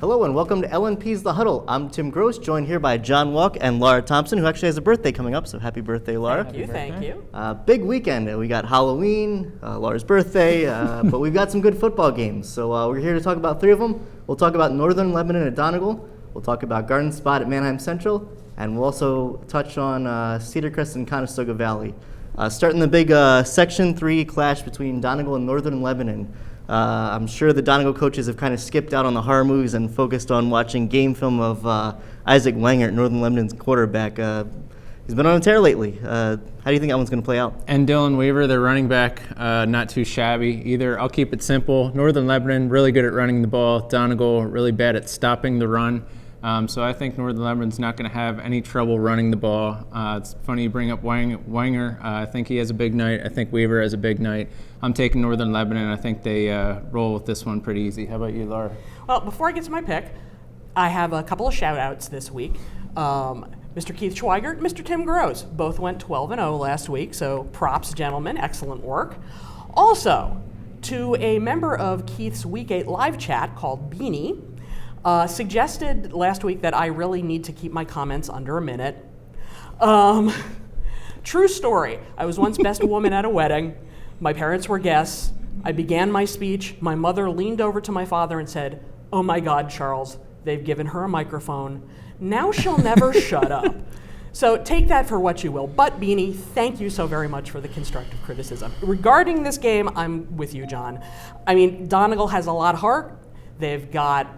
Hello and welcome to LNP's The Huddle. I'm Tim Gross, joined here by John Walk and Laura Thompson, who actually has a birthday coming up, so happy birthday, Laura. Thank you. Big weekend. We got Halloween, Laura's birthday, but we've got some good football games. So we're here to talk about three of them. We'll talk about Northern Lebanon at Donegal, we'll talk about Garden Spot at Manheim Central, and we'll also touch on Cedar, Crest, and Conestoga Valley. Starting the big Section 3 clash between Donegal and Northern Lebanon. I'm sure the Donegal coaches have kind of skipped out on the horror movies and focused on watching game film of Isaac Wangert, Northern Lebanon's quarterback. He's been on a tear lately. How do you think that one's going to play out? And Dylan Weaver, their running back, not too shabby either. I'll keep it simple. Northern Lebanon, really good at running the ball. Donegal, really bad at stopping the run. So I think Northern Lebanon's not going to have any trouble running the ball. It's funny you bring up Wanger. I think he has a big night. I think Weaver has a big night. I'm taking Northern Lebanon. I think they roll with this one pretty easy. How about you, Laura? Well, before I get to my pick, I have a couple of shout-outs this week. Mr. Keith Schweigert and Mr. Tim Gross both went 12-0 last week, so props, gentlemen. Excellent work. Also, to a member of Keith's Week 8 live chat called Beanie, suggested last week that I really need to keep my comments under a minute. True story. I was once best woman at a wedding. My parents were guests. I began my speech. My mother leaned over to my father and said, "Oh my God, Charles, they've given her a microphone. Now she'll never shut up." So take that for what you will. But Beanie, thank you so very much for the constructive criticism. Regarding this game, I'm with you, John. I mean, Donegal has a lot of heart. They've got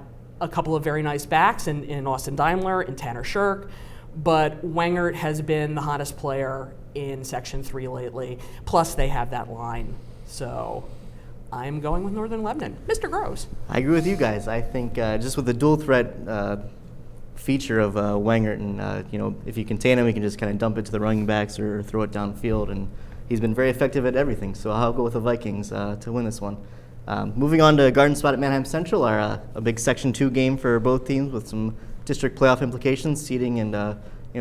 a couple of very nice backs in Austin Daimler and Tanner Shirk, but Wangert has been the hottest player in Section 3 lately. Plus, they have that line. So I'm going with Northern Lebanon. Mr. Gross. I agree with you guys. I think just with the dual threat feature of Wangert, and if you contain him, you can just kind of dump it to the running backs or throw it downfield, and he's been very effective at everything. So I'll go with the Vikings to win this one. Moving on to Garden Spot at Manheim Central, a big Section 2 game for both teams with some district playoff implications, seeding and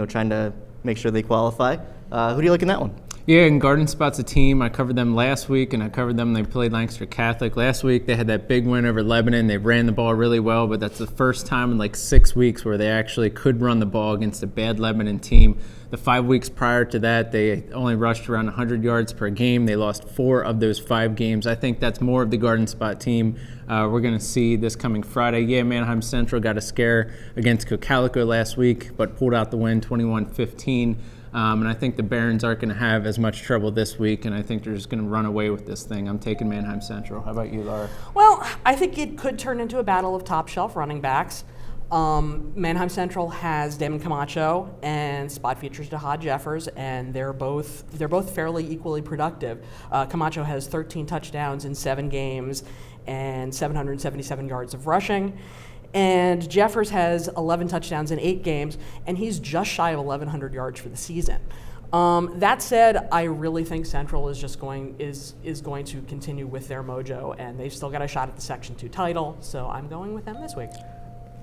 trying to make sure they qualify. Who do you like in that one? Yeah, and Garden Spot's a team. I covered them last week, and I covered them. They played Lancaster Catholic. Last week, they had that big win over Lebanon. They ran the ball really well, but that's the first time in like 6 weeks where they actually could run the ball against a bad Lebanon team. The 5 weeks prior to that, they only rushed around 100 yards per game. They lost 4 of those 5 games. I think that's more of the Garden Spot team we're going to see this coming Friday. Yeah, Manheim Central got a scare against Cocalico last week, but pulled out the win 21-15. And I think the Barons aren't going to have as much trouble this week, and I think they're just going to run away with this thing. I'm taking Manheim Central. How about you, Laura? Well, I think it could turn into a battle of top-shelf running backs. Manheim Central has Damon Camacho and spot features Jahad Jeffers, and they're both fairly equally productive. Camacho has 13 touchdowns in 7 games and 777 yards of rushing. And Jeffers has 11 touchdowns in 8 games, and he's just shy of 1,100 yards for the season. That said, I really think Central is going to continue with their mojo, and they've still got a shot at the Section 2 title, so I'm going with them this week.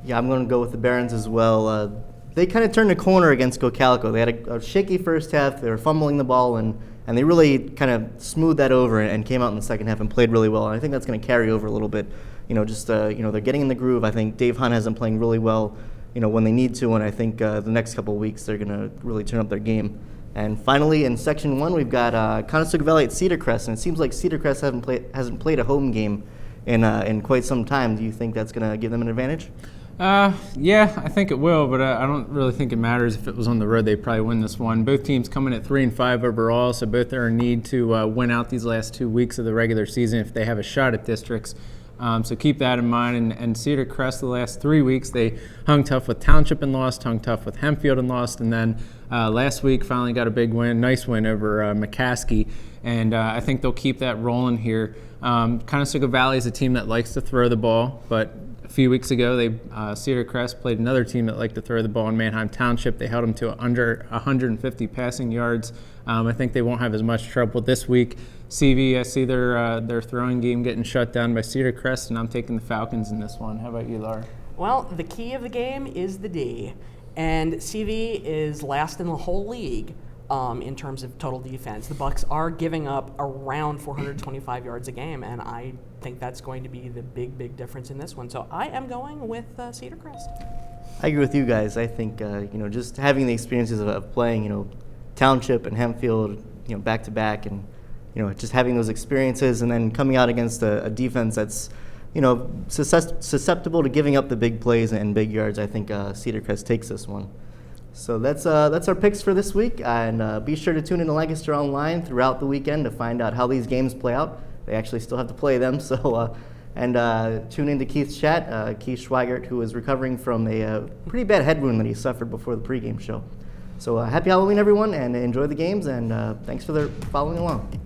Yeah, I'm going to go with the Barons as well. They kind of turned a corner against Cocalico. They had a shaky first half. They were fumbling the ball, and they really kind of smoothed that over and came out in the second half and played really well. And I think that's going to carry over a little bit. They're getting in the groove. I think Dave Hunt has them playing really well, when they need to, and I think the next couple of weeks they're going to really turn up their game. And finally, in Section 1, we've got Conestoga Valley at Cedar Crest, and it seems like Cedar Crest hasn't played a home game in quite some time. Do you think that's going to give them an advantage? Yeah, I think it will, but I don't really think it matters. If it was on the road, they'd probably win this one. Both teams come in at 3-5 overall, so both are in need to win out these last 2 weeks of the regular season if they have a shot at districts. So keep that in mind. And Cedar Crest, the last 3 weeks, they hung tough with Township and lost, hung tough with Hempfield and lost, and then last week finally got a big win, nice win over McCaskey. And I think they'll keep that rolling here. Conestoga Valley is a team that likes to throw the ball, but a few weeks ago, Cedar Crest played another team that liked to throw the ball in Manheim Township. They held them to under 150 passing yards. I think they won't have as much trouble this week. CV, I see their throwing game getting shut down by Cedar Crest, and I'm taking the Falcons in this one. How about you, Laura? Well, the key of the game is the D, and CV is last in the whole league in terms of total defense. The Bucks are giving up around 425 yards a game, and I think that's going to be the big difference in this one. So I am going with Cedar Crest. I agree with you guys. I think just having the experiences of playing Township and Hempfield back to back, and just having those experiences, and then coming out against a defense that's susceptible to giving up the big plays and big yards. I think Cedar Crest takes this one. So that's our picks for this week, and be sure to tune in to Lancaster Online throughout the weekend to find out how these games play out. They actually still have to play them, so and tune in to Keith's chat, Keith Schweigert, who is recovering from a pretty bad head wound that he suffered before the pregame show. So happy Halloween, everyone, and enjoy the games, and thanks for following along.